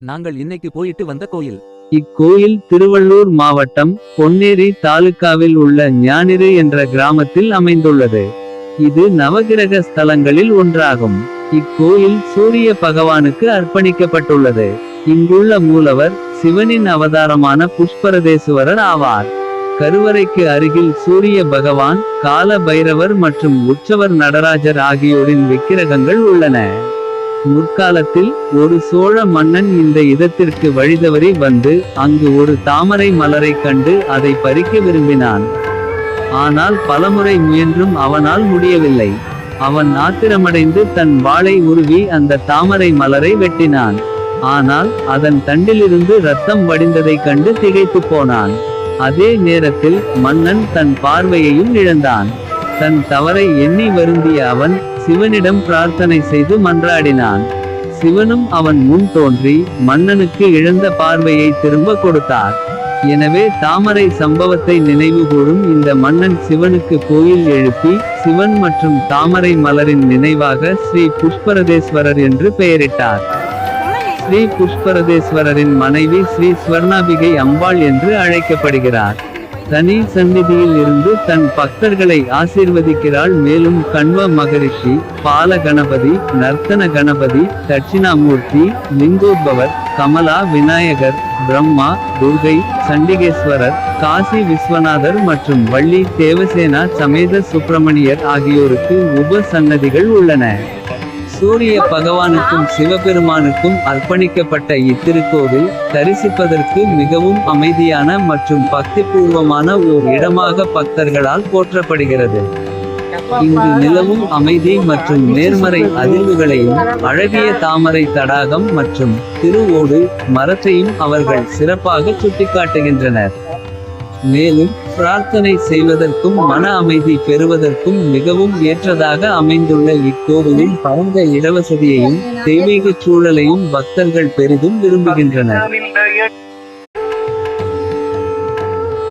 நாங்கள் இன்னைக்கு போயிட்டு வந்த கோயில். இக்கோயில் திருவள்ளூர் மாவட்டம் பொன்னேரி தாலுகாவில் உள்ள ஞானிறு என்ற கிராமத்தில் அமைந்துள்ளது. இது நவகிரக ஸ்தலங்களில் ஒன்றாகும். இக்கோயில் சூரிய பகவானுக்கு அர்ப்பணிக்கப்பட்டுள்ளது. இங்குள்ள மூலவர் சிவனின் அவதாரமான புஷ்பரதேசுவரர் ஆவார். கருவறைக்கு அருகில் சூரிய பகவான், கால பைரவர் மற்றும் உற்சவர் நடராஜர் ஆகியோரின் விக்கிரகங்கள் உள்ளன. முற்காலத்தில் ஒரு சோழ மன்னன் இந்த இடத்திற்கு வழிதவறி வந்து அங்கு ஒரு தாமரை மலரை கண்டு அதை பறிக்க விரும்பினான். ஆனால் பலமுறை முயன்றும் அவனால் முடியவில்லை. அவன் ஆத்திரமடைந்து தன் வாளை உருவி அந்த தாமரை மலரை வெட்டினான். ஆனால் அதன் தண்டிலிருந்து இரத்தம் வடிந்ததை கண்டு திகைத்து போனான். அதே நேரத்தில் மன்னன் தன் பார்வையையும் இழந்தான். தன் தவறை எண்ணி வருந்திய அவன் சிவனிடம் பிரார்த்தனை செய்து மன்றாடினான். சிவனும் அவன் முன் தோன்றி மன்னனுக்கு இழந்த பார்வையை திரும்ப கொடுத்தார். எனவே தாமரை சம்பவத்தை நினைவுகூரும் இந்த மன்னன் சிவனுக்கு கோயில் எழுப்பி சிவன் மற்றும் தாமரை மலரின் நினைவாக ஸ்ரீ புஷ்பரதேஸ்வரர் என்று பெயரிட்டார். ஸ்ரீ புஷ்பரதேஸ்வரரின் மனைவி ஸ்ரீ ஸ்வர்ணாபிகை அம்பாள் என்று அழைக்கப்படுகிறார். தனி சந்நிதியில் இருந்து தன் பக்தர்களை ஆசீர்வதிக்கிறாள். மேலும் கண்வ மகரிஷி, பால கணபதி, நர்த்தன கணபதி, தட்சிணாமூர்த்தி, லிங்கோத்பவர், கமலா விநாயகர், பிரம்மா, துர்கை, சண்டிகேஸ்வரர், காசி விஸ்வநாதர் மற்றும் வள்ளி தேவசேனா சமேத சுப்பிரமணியர் ஆகியோருக்கு உப சன்னதிகள் உள்ளன. சூரிய பகவானுக்கும் சிவபெருமானுக்கும் அர்ப்பணிக்கப்பட்ட இத்திருக்கோவில் தரிசிப்பதற்கு மிகவும் அமைதியான மற்றும் பக்திபூர்வமான ஓர் இடமாக பக்தர்களால் போற்றப்படுகிறது. இங்கு நிலவும் அமைதி மற்றும் நேர்மறை அதிர்வுகளையும் அழகிய தாமரை தடாகம் மற்றும் திருவோடு மரத்தையும் அவர்கள் சிறப்பாக சுட்டிக்காட்டுகின்றனர். மேலும் பிரார்த்தனை செய்வதற்கும் மன அமைதி பெறுவதற்கும் மிகவும் ஏற்றதாக அமைந்துள்ள இக்கோவிலின் பரந்த இடவசதியையும் தெய்வீக சூழலையும் பக்தர்கள் பெரிதும் விரும்புகின்றனர்.